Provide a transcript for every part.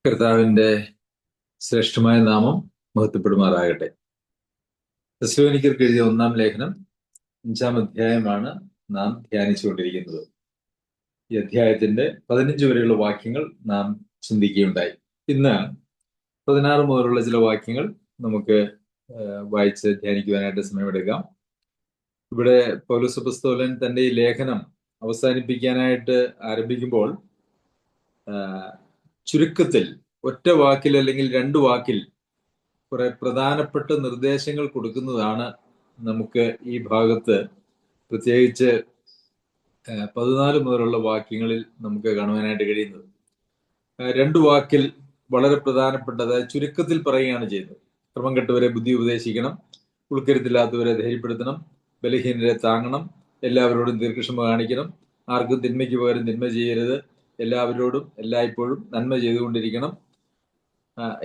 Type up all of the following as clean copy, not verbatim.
കർത്താവിന്റെ ശ്രേഷ്ഠമായ നാമം മഹത്വപ്പെടുമാറാകട്ടെ. തെസ്സലോനിക്കർക്ക് എഴുതിയ 1-ാം ലേഖനം 5-ാം അധ്യായമാണ് നാം ധ്യാനിച്ചുകൊണ്ടിരിക്കുന്നത്. ഈ അധ്യായത്തിന്റെ 15 വരെയുള്ള വാക്യങ്ങൾ നാം ചിന്തിക്കുകയുണ്ടായി. ഇന്ന് 16 മുതലുള്ള ചില വാക്യങ്ങൾ നമുക്ക് വായിച്ച് ധ്യാനിക്കുവാനായിട്ട് സമയമെടുക്കാം. ഇവിടെ പൗലോസ് അപ്പോസ്തലൻ തന്റെ ഈ ലേഖനം അവസാനിപ്പിക്കാനായിട്ട് ആരംഭിക്കുമ്പോൾ ചുരുക്കത്തിൽ ഒറ്റ വാക്കിൽ അല്ലെങ്കിൽ 2 വാക്കിൽ കുറെ പ്രധാനപ്പെട്ട നിർദ്ദേശങ്ങൾ കൊടുക്കുന്നതാണ് നമുക്ക് ഈ ഭാഗത്ത് പ്രത്യേകിച്ച് 14 മുതലുള്ള വാക്യങ്ങളിൽ നമുക്ക് കാണുവാനായിട്ട് കഴിയുന്നത്. 2 വാക്കിൽ വളരെ പ്രധാനപ്പെട്ട, അതായത് ചുരുക്കത്തിൽ പറയുകയാണ് ചെയ്യുന്നത്. ക്രമം കെട്ടവരെ ബുദ്ധി ഉപദേശിക്കണം, ഉൾക്കരുത്തില്ലാത്തവരെ ധൈര്യപ്പെടുത്തണം, ബലഹീനരെ താങ്ങണം, എല്ലാവരോടും ദീർഘക്ഷമ കാണിക്കണം, ആർക്കും തിന്മയ്ക്ക് പകരം തിന്മ ചെയ്യരുത്, എല്ലാവരോടും എല്ലായ്പ്പോഴും നന്മ ചെയ്തുകൊണ്ടിരിക്കണം.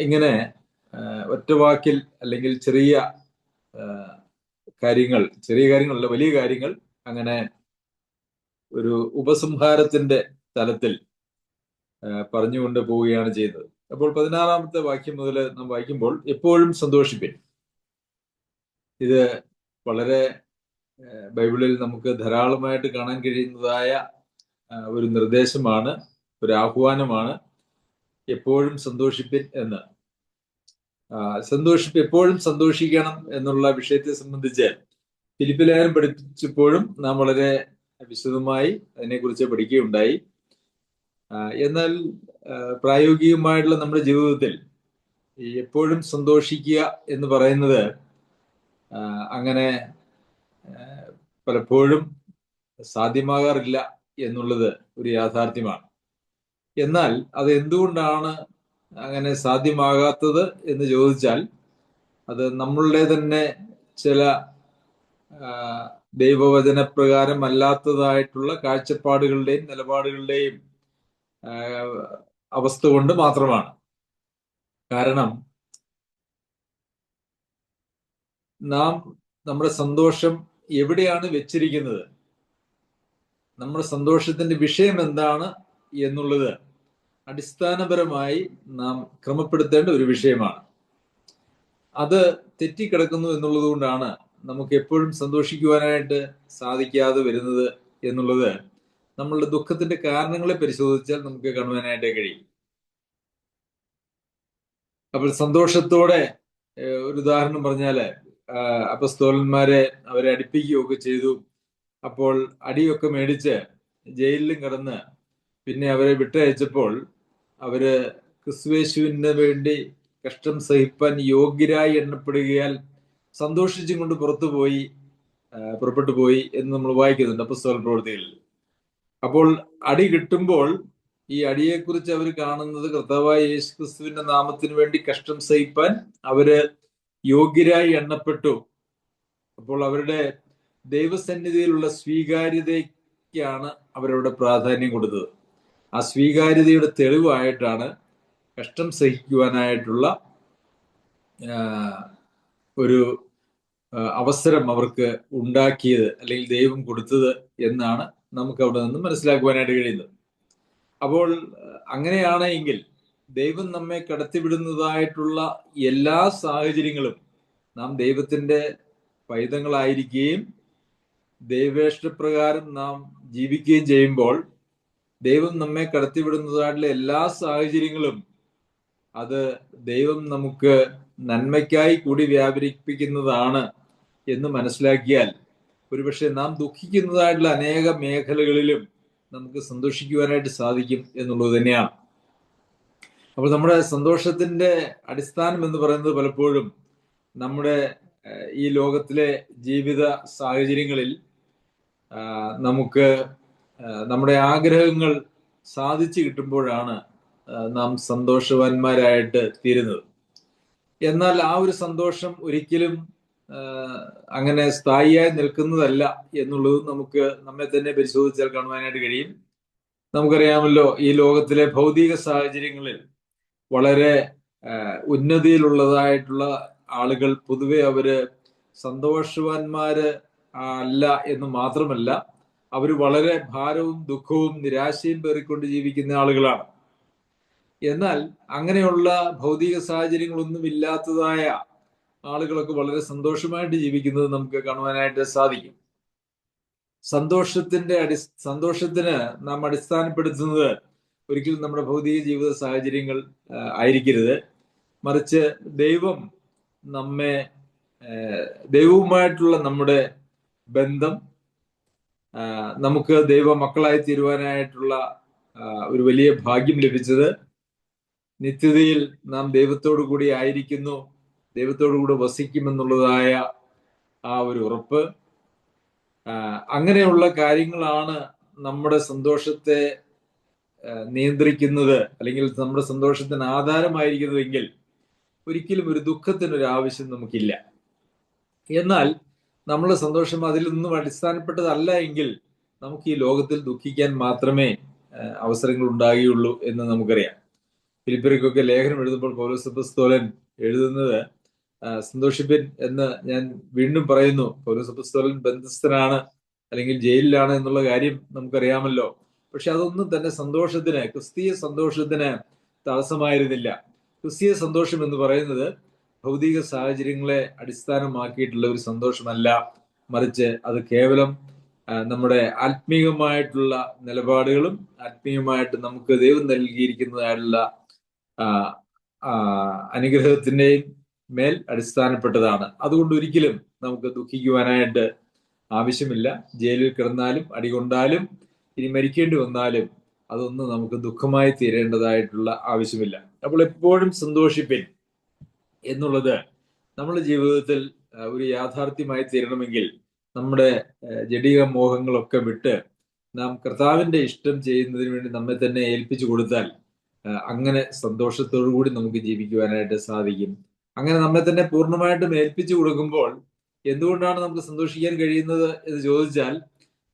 ഇങ്ങനെ ഒറ്റ വാക്കിൽ അല്ലെങ്കിൽ ചെറിയ കാര്യങ്ങളല്ല, വലിയ കാര്യങ്ങൾ അങ്ങനെ ഒരു ഉപസംഹാരത്തിന്റെ തലത്തിൽ പറഞ്ഞുകൊണ്ട് പോവുകയാണ് ചെയ്യുന്നത്. അപ്പോൾ 16-ാമത്തെ വാക്യം മുതൽ നാം വായിക്കുമ്പോൾ എപ്പോഴും സന്തോഷിപ്പിൻ. ഇത് വളരെ ബൈബിളിൽ നമുക്ക് ധാരാളമായിട്ട് കാണാൻ കഴിയുന്നതായ ഒരു നിർദ്ദേശമാണ്, ഒരു ആഹ്വാനമാണ്. എപ്പോഴും സന്തോഷിപ്പിൻ എന്ന്. എപ്പോഴും സന്തോഷിക്കണം എന്നുള്ള വിഷയത്തെ സംബന്ധിച്ച് ഫിലിപ്പിലേഖനം പഠിപ്പിച്ചപ്പോഴും നാം വളരെ വിശദമായി അതിനെക്കുറിച്ച് പഠിക്കുകയുണ്ടായി. എന്നാൽ പ്രായോഗികമായിട്ടുള്ള നമ്മുടെ ജീവിതത്തിൽ എപ്പോഴും സന്തോഷിക്കുക എന്ന് പറയുന്നത് അങ്ങനെ പലപ്പോഴും സാധ്യമാകാറില്ല എന്നുള്ളത് ഒരു യാഥാർത്ഥ്യമാണ്. എന്നാൽ അത് എന്തുകൊണ്ടാണ് അങ്ങനെ സാധ്യമാകാത്തത് എന്ന് ചോദിച്ചാൽ, അത് നമ്മളുടെ തന്നെ ചില ദൈവവചനപ്രകാരം അല്ലാത്തതായിട്ടുള്ള കാഴ്ചപ്പാടുകളുടെയും നിലപാടുകളുടെയും അവസ്ഥ കൊണ്ട് മാത്രമാണ്. കാരണം നാം നമ്മുടെ സന്തോഷം എവിടെയാണ് വെച്ചിരിക്കുന്നത്, നമ്മുടെ സന്തോഷത്തിന്റെ വിഷയം എന്താണ് എന്നുള്ളത് അടിസ്ഥാനപരമായി നാം ക്രമപ്പെടുത്തേണ്ട ഒരു വിഷയമാണ്. അത് തെറ്റിക്കിടക്കുന്നു എന്നുള്ളത് കൊണ്ടാണ് നമുക്ക് എപ്പോഴും സന്തോഷിക്കുവാനായിട്ട് സാധിക്കാതെ വരുന്നത് എന്നുള്ളത് നമ്മളുടെ ദുഃഖത്തിന്റെ കാരണങ്ങളെ പരിശോധിച്ചാൽ നമുക്ക് കാണുവാനായിട്ട് കഴിയും. അപ്പോൾ സന്തോഷത്തോടെ ഒരു ഉദാഹരണം പറഞ്ഞാല്, അപ്പസ്തോലന്മാരെ അവരെ അടിപ്പിക്കുകയൊക്കെ ചെയ്തു. അപ്പോൾ അടിയൊക്കെ മേടിച്ച് ജയിലിലും കിടന്ന് പിന്നെ അവരെ വിട്ടയച്ചപ്പോൾ അവര് ക്രിസ്തുയേശുവിന് വേണ്ടി കഷ്ടം സഹിപ്പാൻ യോഗ്യരായി എണ്ണപ്പെടുകയാൽ സന്തോഷിച്ചും കൊണ്ട് പുറപ്പെട്ടു പോയി എന്ന് നമ്മൾ വായിക്കുന്നുണ്ട് അപ്പോസ്തല പ്രവൃത്തികളിൽ. അപ്പോൾ അടി കിട്ടുമ്പോൾ ഈ അടിയെക്കുറിച്ച് അവർ കാണുന്നത് കർത്താവായ യേശു ക്രിസ്തുവിന്റെ നാമത്തിന് വേണ്ടി കഷ്ടം സഹിപ്പാൻ അവര് യോഗ്യരായി എണ്ണപ്പെട്ടു. അപ്പോൾ അവരുടെ ദൈവസന്നിധിയിലുള്ള സ്വീകാര്യതയ്ക്കാണ് അവരവിടെ പ്രാധാന്യം കൊടുത്തത്. ആ സ്വീകാര്യതയുടെ തെളിവായിട്ടാണ് കഷ്ടം സഹിക്കുവാനായിട്ടുള്ള ഒരു അവസരം അവർക്ക് ഉണ്ടാക്കിയത്, അല്ലെങ്കിൽ ദൈവം കൊടുത്തത് എന്നാണ് നമുക്ക് അവിടെ നിന്ന് മനസ്സിലാക്കുവാനായിട്ട് കഴിയുന്നത്. അപ്പോൾ അങ്ങനെയാണെങ്കിൽ ദൈവം നമ്മെ കടത്തിവിടുന്നതായിട്ടുള്ള എല്ലാ സാഹചര്യങ്ങളും നാം ദൈവത്തിന്റെ പൈതങ്ങളായിരിക്കുകയും ദൈവേഷ്ടപ്രകാരം നാം ജീവിക്കുകയും ചെയ്യുമ്പോൾ ദൈവം നമ്മെ കടത്തിവിടുന്നതായിട്ടുള്ള എല്ലാ സാഹചര്യങ്ങളും അത് ദൈവം നമുക്ക് നന്മയ്ക്കായി കൂടി വ്യാപരിപ്പിക്കുന്നതാണ് എന്ന് മനസ്സിലാക്കിയാൽ ഒരുപക്ഷെ നാം ദുഃഖിക്കുന്നതായിട്ടുള്ള അനേക മേഖലകളിലും നമുക്ക് സന്തോഷിക്കുവാനായിട്ട് സാധിക്കും എന്നുള്ളത് തന്നെയാണ്. അപ്പോൾ നമ്മുടെ സന്തോഷത്തിന്റെ അടിസ്ഥാനം എന്ന് പറയുന്നത് പലപ്പോഴും നമ്മുടെ ഈ ലോകത്തിലെ ജീവിത സാഹചര്യങ്ങളിൽ നമുക്ക് നമ്മുടെ ആഗ്രഹങ്ങൾ സാധിച്ചു കിട്ടുമ്പോഴാണ് നാം സന്തോഷവാന്മാരായിട്ട് തീരുന്നത്. എന്നാൽ ആ ഒരു സന്തോഷം ഒരിക്കലും അങ്ങനെ സ്ഥായിയായി നിൽക്കുന്നതല്ല എന്നുള്ളത് നമുക്ക് നമ്മെ തന്നെ പരിശോധിച്ചാൽ കാണുവാനായിട്ട് കഴിയും. നമുക്കറിയാമല്ലോ, ഈ ലോകത്തിലെ ഭൗതിക സാഹചര്യങ്ങളിൽ വളരെ ഉന്നതിയിലുള്ളതായിട്ടുള്ള ആളുകൾ പൊതുവെ അവര് സന്തോഷവാന്മാര് അല്ല എന്ന് മാത്രമല്ല, അവർ വളരെ ഭാരവും ദുഃഖവും നിരാശയും പേറിക്കൊണ്ട് ജീവിക്കുന്ന ആളുകളാണ്. എന്നാൽ അങ്ങനെയുള്ള ഭൗതിക സാഹചര്യങ്ങളൊന്നും ഇല്ലാത്തതായ ആളുകളൊക്കെ വളരെ സന്തോഷമായിട്ട് ജീവിക്കുന്നത് നമുക്ക് കാണുവാനായിട്ട് സാധിക്കും. സന്തോഷത്തിന് നാം അടിസ്ഥാനപ്പെടുത്തുന്നത് ഒരിക്കലും നമ്മുടെ ഭൗതിക ജീവിത സാഹചര്യങ്ങൾ ആയിരിക്കരുത്. മറിച്ച് ദൈവവുമായിട്ടുള്ള നമ്മുടെ ബന്ധം നമുക്ക് ദൈവ മക്കളായി തീരുവാനായിട്ടുള്ള ഒരു വലിയ ഭാഗ്യം ലഭിച്ചത് നിത്യതയിൽ നാം ദൈവത്തോടു കൂടി ആയിരിക്കുന്നു, ദൈവത്തോടു കൂടി വസിക്കുമെന്നുള്ളതായ ആ ഒരു ഉറപ്പ്, അങ്ങനെയുള്ള കാര്യങ്ങളാണ് നമ്മുടെ സന്തോഷത്തെ നിയന്ത്രിക്കുന്നത്, അല്ലെങ്കിൽ നമ്മുടെ സന്തോഷത്തിന് ആധാരമായിരിക്കുന്നതെങ്കിൽ ഒരിക്കലും ഒരു ദുഃഖത്തിനൊരു ആവശ്യം നമുക്കില്ല. എന്നാൽ നമ്മുടെ സന്തോഷം അതിലൊന്നും അടിസ്ഥാനപ്പെട്ടതല്ല എങ്കിൽ നമുക്ക് ഈ ലോകത്തിൽ ദുഃഖിക്കാൻ മാത്രമേ അവസരങ്ങൾ ഉണ്ടാകുകയുള്ളൂ എന്ന് നമുക്കറിയാം. ഫിലിപ്പിയർക്കൊക്കെ ലേഖനം എഴുതുമ്പോൾ പൗലോസ് അപ്പോസ്തലൻ എഴുതുന്നത് സന്തോഷിപ്പിൻ എന്ന് ഞാൻ വീണ്ടും പറയുന്നു. പൗലോസ് അപ്പോസ്തലൻ ബന്ധസ്ഥനാണ്, അല്ലെങ്കിൽ ജയിലിലാണ് എന്നുള്ള കാര്യം നമുക്കറിയാമല്ലോ. പക്ഷെ അതൊന്നും തന്നെ ക്രിസ്തീയ സന്തോഷത്തിന് തടസ്സമായിരുന്നില്ല. ക്രിസ്തീയ സന്തോഷം എന്ന് പറയുന്നത് ഭൗതിക സാഹചര്യങ്ങളെ അടിസ്ഥാനമാക്കിയിട്ടുള്ള ഒരു സന്തോഷമല്ല, മറിച്ച് അത് കേവലം നമ്മുടെ ആത്മീയമായിട്ടുള്ള നിലപാടുകളും ആത്മീയമായിട്ട് നമുക്ക് ദൈവം നൽകിയിരിക്കുന്നതായുള്ള അനുഗ്രഹത്തിന്റെയും മേൽ അടിസ്ഥാനപ്പെട്ടതാണ്. അതുകൊണ്ട് ഒരിക്കലും നമുക്ക് ദുഃഖിക്കുവാനായിട്ട് ആവശ്യമില്ല. ജയിലിൽ കിടന്നാലും അടികൊണ്ടാലും ഇനി മരിക്കേണ്ടി വന്നാലും അതൊന്നും നമുക്ക് ദുഃഖമായി തീരേണ്ടതായിട്ടുള്ള ആവശ്യമില്ല. അപ്പോൾ എപ്പോഴും സന്തോഷിപ്പിൻ എന്നുള്ളത് നമ്മുടെ ജീവിതത്തിൽ ഒരു യാഥാർത്ഥ്യമായി തീരണമെങ്കിൽ നമ്മുടെ ജഡിക മോഹങ്ങളൊക്കെ വിട്ട് നാം കർത്താവിന്റെ ഇഷ്ടം ചെയ്യുന്നതിന് വേണ്ടി നമ്മെ തന്നെ ഏൽപ്പിച്ചു കൊടുത്താൽ അങ്ങനെ സന്തോഷത്തോടു കൂടി നമുക്ക് ജീവിക്കുവാനായിട്ട് സാധിക്കും. അങ്ങനെ നമ്മെ തന്നെ പൂർണ്ണമായിട്ടും ഏൽപ്പിച്ചു കൊടുക്കുമ്പോൾ എന്തുകൊണ്ടാണ് നമുക്ക് സന്തോഷിക്കാൻ കഴിയുന്നത് എന്ന് ചോദിച്ചാൽ,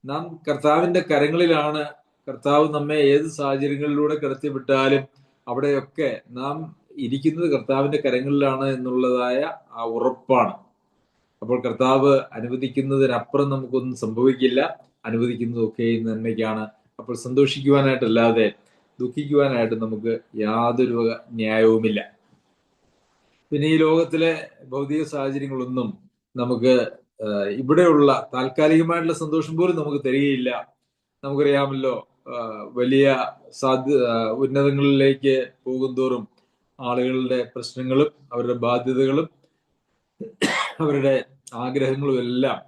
നാം കർത്താവിന്റെ കരങ്ങളിലാണ്. കർത്താവ് നമ്മെ ഏത് സാഹചര്യങ്ങളിലൂടെ കടത്തിവിട്ടാലും അവിടെയൊക്കെ നാം ഇരിക്കുന്നത് കർത്താവിന്റെ കരങ്ങളിലാണ് എന്നുള്ളതായ ആ ഉറപ്പാണ്. അപ്പോൾ കർത്താവ് അനുവദിക്കുന്നതിനപ്പുറം നമുക്കൊന്നും സംഭവിക്കില്ല. അനുവദിക്കുന്നതൊക്കെ നന്മയ്ക്കാണ്. അപ്പോൾ സന്തോഷിക്കുവാനായിട്ടല്ലാതെ ദുഃഖിക്കുവാനായിട്ട് നമുക്ക് യാതൊരു ന്യായവുമില്ല. പിന്നെ ഈ ലോകത്തിലെ ഭൗതിക സാഹചര്യങ്ങളൊന്നും നമുക്ക് ഇവിടെയുള്ള താൽക്കാലികമായിട്ടുള്ള സന്തോഷം പോലും നമുക്ക് തരികയില്ല. നമുക്കറിയാമല്ലോ, വലിയ ഉന്നതങ്ങളിലേക്ക് പോകുന്തോറും ആളുകളുടെ പ്രശ്നങ്ങളും അവരുടെ ബാധ്യതകളും അവരുടെ ആഗ്രഹങ്ങളും എല്ലാം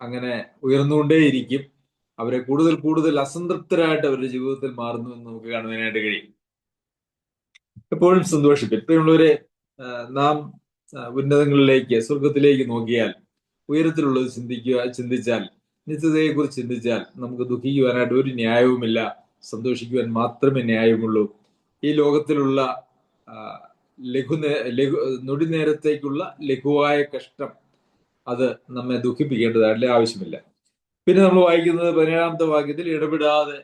അങ്ങനെ ഉയർന്നുകൊണ്ടേയിരിക്കും. അവരെ കൂടുതൽ കൂടുതൽ അസംതൃപ്തരായിട്ട് അവരുടെ ജീവിതത്തിൽ മാറുന്നു എന്ന് നമുക്ക് കാണുവാനായിട്ട് കഴിയും. എപ്പോഴും സന്തോഷിക്കും. ഇപ്പോഴുള്ളവരെ നാം ഉന്നതങ്ങളിലേക്ക്, സ്വർഗത്തിലേക്ക് നോക്കിയാൽ, ഉയരത്തിലുള്ളത് ചിന്തിച്ചാൽ, നിത്യതയെക്കുറിച്ച് ചിന്തിച്ചാൽ നമുക്ക് ദുഃഖിക്കുവാനായിട്ട് ഒരു ന്യായവുമില്ല. സന്തോഷിക്കുവാൻ മാത്രമേ ന്യായമുള്ളൂ. ഈ ലോകത്തിലുള്ള നൊടി നേരത്തേക്കുള്ള ലഘുവായ കഷ്ടം അത് നമ്മെ ദുഃഖിപ്പിക്കേണ്ടതായിട്ടുള്ള ആവശ്യമില്ല. പിന്നെ നമ്മൾ വായിക്കുന്നത് 17-ാമത്തെ വാക്യത്തിൽ ഇടപെടാതെ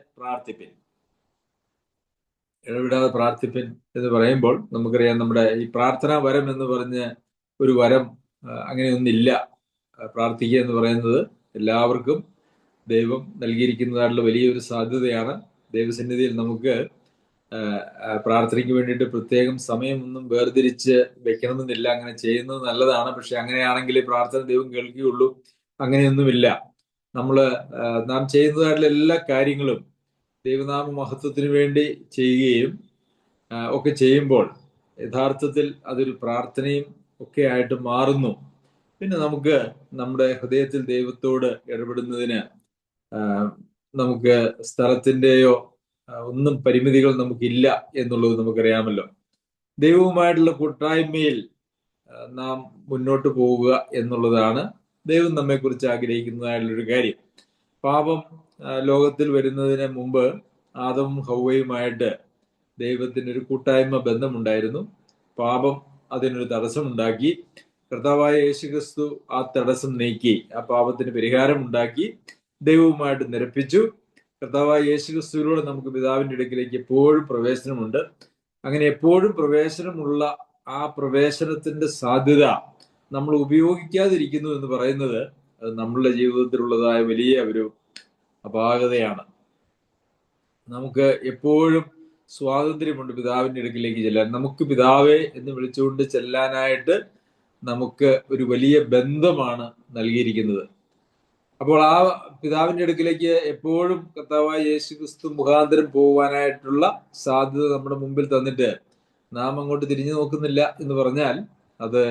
പ്രാർത്ഥിപ്പിൻ എന്ന് പറയുമ്പോൾ നമുക്കറിയാം, നമ്മുടെ ഈ പ്രാർത്ഥനാ വരം എന്ന് പറഞ്ഞ് ഒരു വരം അങ്ങനെയൊന്നില്ല. പ്രാർത്ഥിക്കുക എന്ന് പറയുന്നത് എല്ലാവർക്കും ദൈവം നൽകിയിരിക്കുന്നതായിട്ടുള്ള വലിയൊരു സാധ്യതയാണ്. ദൈവസന്നിധിയിൽ നമുക്ക് പ്രാർത്ഥനയ്ക്ക് വേണ്ടിയിട്ട് പ്രത്യേകം സമയമൊന്നും വേർതിരിച്ച് വെക്കണമെന്നില്ല. അങ്ങനെ ചെയ്യുന്നത് നല്ലതാണ്. പക്ഷെ അങ്ങനെയാണെങ്കിൽ പ്രാർത്ഥന ദൈവം കേൾക്കുകയുള്ളൂ. അങ്ങനെയൊന്നുമില്ല. നാം ചെയ്യുന്നതായിട്ടുള്ള എല്ലാ കാര്യങ്ങളും ദൈവനാമ മഹത്വത്തിന് വേണ്ടി ചെയ്യുകയും ഒക്കെ ചെയ്യുമ്പോൾ യഥാർത്ഥത്തിൽ അതൊരു പ്രാർത്ഥനയും ഒക്കെ ആയിട്ട് മാറുന്നു. പിന്നെ നമുക്ക് നമ്മുടെ ഹൃദയത്തിൽ ദൈവത്തോട് ഇടപെടുന്നതിന് നമുക്ക് സ്ഥലത്തിൻ്റെയോ ഒന്നും പരിമിതികൾ നമുക്കില്ല എന്നുള്ളത് നമുക്കറിയാമല്ലോ. ദൈവവുമായിട്ടുള്ള കൂട്ടായ്മയിൽ നാം മുന്നോട്ട് പോവുക എന്നുള്ളതാണ് ദൈവം നമ്മെക്കുറിച്ച് ആഗ്രഹിക്കുന്നതായിട്ടുള്ളൊരു കാര്യം. പാപം ലോകത്തിൽ വരുന്നതിന് മുമ്പ് ആദമും ഹൗവയുമായിട്ട് ദൈവത്തിന് ഒരു കൂട്ടായ്മ ബന്ധമുണ്ടായിരുന്നു. പാപം അതിനൊരു തടസ്സമുണ്ടാക്കി. കർത്താവായ യേശുക്രിസ്തു ആ തടസ്സം നീക്കി, ആ പാപത്തിന് പരിഹാരം ഉണ്ടാക്കി ദൈവവുമായിട്ട് നിരപ്പിച്ചു. കർത്താവായ യേശുക്രിസ്തുവിലൂടെ നമുക്ക് പിതാവിന്റെ അടുക്കിലേക്ക് എപ്പോഴും പ്രവേശനമുണ്ട്. അങ്ങനെ എപ്പോഴും പ്രവേശനമുള്ള ആ പ്രവേശനത്തിന്റെ സാധ്യത നമ്മൾ ഉപയോഗിക്കാതിരിക്കുന്നു എന്ന് പറയുന്നത് അത് നമ്മളുടെ ജീവിതത്തിലുള്ളതായ വലിയ ഒരു അപാകതയാണ്. നമുക്ക് എപ്പോഴും സ്വാതന്ത്ര്യമുണ്ട് പിതാവിന്റെ അടുക്കിലേക്ക് ചെല്ലാൻ. നമുക്ക് പിതാവേ എന്ന് വിളിച്ചുകൊണ്ട് ചെല്ലാനായിട്ട് നമുക്ക് ഒരു വലിയ ബന്ധമാണ് നൽകിയിരിക്കുന്നത്. അപ്പോൾ ആ പിതാവിന്റെ അടുക്കിലേക്ക് എപ്പോഴും കർത്താവായ യേശു ക്രിസ്തു മുഖാന്തരം പോകുവാനായിട്ടുള്ള സാധ്യത നമ്മുടെ മുമ്പിൽ തന്നിട്ട് നാം അങ്ങോട്ട് തിരിഞ്ഞു നോക്കുന്നില്ല എന്ന് പറഞ്ഞാൽ അത്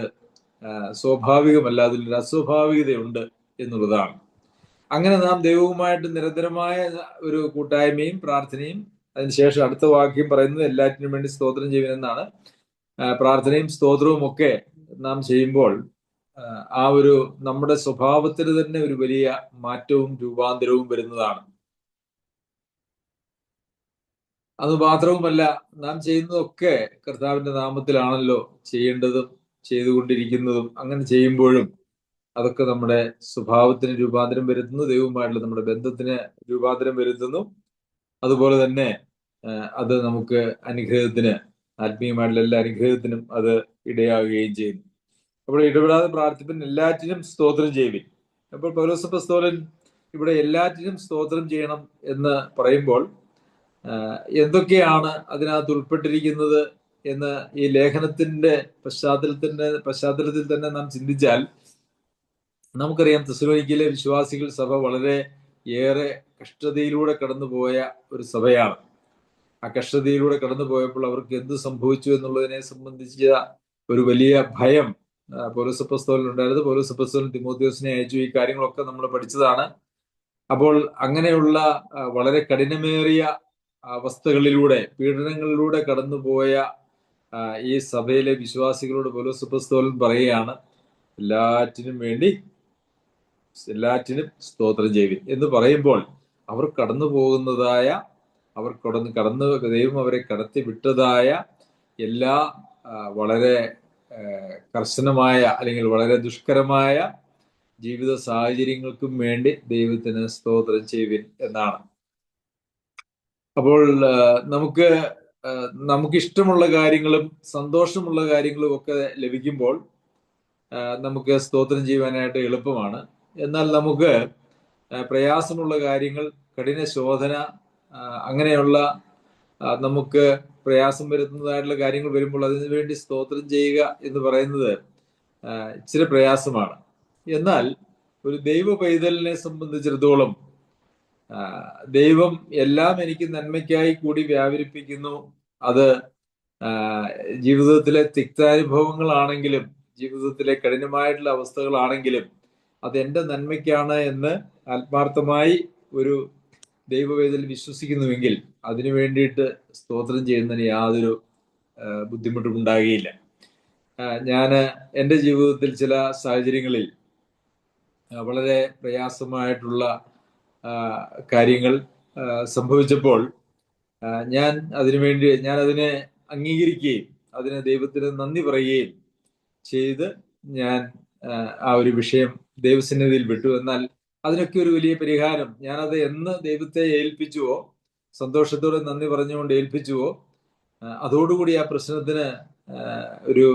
സ്വാഭാവികമല്ല, അതിലൊരു അസ്വാഭാവികതയുണ്ട് എന്നുള്ളതാണ്. അങ്ങനെ നാം ദൈവവുമായിട്ട് നിരന്തരമായ ഒരു കൂട്ടായ്മയും പ്രാർത്ഥനയും, അതിനുശേഷം അടുത്ത വാക്യം പറയുന്നത് എല്ലാറ്റിനും വേണ്ടി സ്തോത്രം ചെയ്യുമെന്നാണ്. പ്രാർത്ഥനയും സ്തോത്രവും ഒക്കെ നാം ചെയ്യുമ്പോൾ ആ ഒരു നമ്മുടെ സ്വഭാവത്തിന് തന്നെ ഒരു വലിയ മാറ്റവും രൂപാന്തരവും വരുന്നതാണ്. അത് മാത്രവുമല്ല, നാം ചെയ്യുന്നതൊക്കെ കർത്താവിന്റെ നാമത്തിലാണല്ലോ ചെയ്യേണ്ടതും ചെയ്തുകൊണ്ടിരിക്കുന്നതും. അങ്ങനെ ചെയ്യുമ്പോഴും അതൊക്കെ നമ്മുടെ സ്വഭാവത്തിന് രൂപാന്തരം വരുത്തുന്നു, ദൈവവുമായിട്ടുള്ള നമ്മുടെ ബന്ധത്തിന് രൂപാന്തരം വരുത്തുന്നു. അതുപോലെ തന്നെ അത് നമുക്ക് അനുഗ്രഹത്തിന്, ആത്മീയമായിട്ടുള്ള എല്ലാ അനുഗ്രഹത്തിനും അത് ഇടയാകുകയും ചെയ്യുന്നു. അപ്പോൾ ഇടപെടാതെ പ്രാർത്ഥിപ്പിൻ, എല്ലാറ്റിനും സ്തോത്രം ചെയ്യുവിൻ. അപ്പോൾ പൗലോസ് അപ്പോസ്തലൻ ഇവിടെ എല്ലാറ്റിനും സ്തോത്രം ചെയ്യണം എന്ന് പറയുമ്പോൾ എന്തൊക്കെയാണ് അതിനകത്ത് ഉൾപ്പെട്ടിരിക്കുന്നത് എന്ന് ഈ ലേഖനത്തിന്റെ പശ്ചാത്തലത്തിൽ തന്നെ നാം ചിന്തിച്ചാൽ നമുക്കറിയാം, തെസ്സലോനിക്കയിലെ വിശ്വാസികൾ സഭ വളരെ ഏറെ കഷ്ടതയിലൂടെ കടന്നുപോയ ഒരു സഭയാണ്. ആ കഷ്ടതയിലൂടെ കടന്നു പോയപ്പോൾ അവർക്ക് എന്ത് സംഭവിച്ചു എന്നുള്ളതിനെ സംബന്ധിച്ച ഒരു വലിയ ഭയം പൗലോസ് അപ്പോസ്തലൻ ഉണ്ടായിരുന്നു. പൗലോസ് അപ്പോസ്തലൻ തിമോഥെയോസിനെ അയച്ചു. ഈ കാര്യങ്ങളൊക്കെ നമ്മൾ പഠിച്ചതാണ്. അപ്പോൾ അങ്ങനെയുള്ള വളരെ കഠിനമേറിയ അവസ്ഥകളിലൂടെ, പീഡനങ്ങളിലൂടെ കടന്നുപോയ ഈ സഭയിലെ വിശ്വാസികളോട് പൗലോസ് അപ്പോസ്തലൻ പറയുകയാണ്, എല്ലാറ്റിനും സ്തോത്രം ചെയ്യുവിൻ എന്ന് പറയുമ്പോൾ അവർ കടന്നു പോകുന്നതായ, അവർ ദൈവം അവരെ കടത്തി വിട്ടതായ എല്ലാ വളരെ കർശനമായ അല്ലെങ്കിൽ വളരെ ദുഷ്കരമായ ജീവിത സാഹചര്യങ്ങൾക്കും വേണ്ടി ദൈവത്തിന് സ്തോത്രം ചെയ്യുവിൻ എന്നാണ്. അപ്പോൾ നമുക്കിഷ്ടമുള്ള കാര്യങ്ങളും സന്തോഷമുള്ള കാര്യങ്ങളും ഒക്കെ ലഭിക്കുമ്പോൾ നമുക്ക് സ്തോത്രം ചെയ്യുവാനായിട്ട് എളുപ്പമാണ്. എന്നാൽ നമുക്ക് പ്രയാസമുള്ള കാര്യങ്ങൾ, കഠിന ശോധന, അങ്ങനെയുള്ള നമുക്ക് പ്രയാസം വരുന്നതായിട്ടുള്ള കാര്യങ്ങൾ വരുമ്പോൾ അതിനു വേണ്ടി സ്തോത്രം ചെയ്യുക എന്ന് പറയുന്നത് ഇച്ചിരി പ്രയാസമാണ്. എന്നാൽ ഒരു ദൈവ പൈതലിനെ സംബന്ധിച്ചിടത്തോളം ദൈവം എല്ലാം എനിക്ക് നന്മയ്ക്കായി കൂടി വ്യാപരിപ്പിക്കുന്നു. അത് ജീവിതത്തിലെ തിക്താനുഭവങ്ങളാണെങ്കിലും ജീവിതത്തിലെ കഠിനമായിട്ടുള്ള അവസ്ഥകളാണെങ്കിലും അത് എൻ്റെ നന്മയ്ക്കാണ് എന്ന് ആത്മാർത്ഥമായി ഒരു ദൈവവേദൽ വിശ്വസിക്കുന്നുവെങ്കിൽ അതിനു വേണ്ടിയിട്ട് സ്തോത്രം ചെയ്യുന്നതിന് യാതൊരു ബുദ്ധിമുട്ടും ഉണ്ടാകുകയില്ല. ഞാൻ എൻ്റെ ജീവിതത്തിൽ ചില സാഹചര്യങ്ങളിൽ വളരെ പ്രയാസമായിട്ടുള്ള കാര്യങ്ങൾ സംഭവിച്ചപ്പോൾ ഞാൻ അതിനെ അംഗീകരിക്കുകയും അതിന് ദൈവത്തിന് നന്ദി പറയുകയും ചെയ്ത് ഞാൻ ആ ഒരു വിഷയം ദൈവസന്നിധിയിൽ വിട്ടു. എന്നാൽ അതിനൊക്കെ ഒരു വലിയ പരിഹാരം, ഞാനത് എന്ന് ദൈവത്തെ ഏൽപ്പിച്ചുവോ, സന്തോഷത്തോടെ നന്ദി പറഞ്ഞുകൊണ്ട് ഏൽപ്പിച്ചുവോ, അതോടുകൂടി ആ പ്രശ്നത്തിന് ഒരു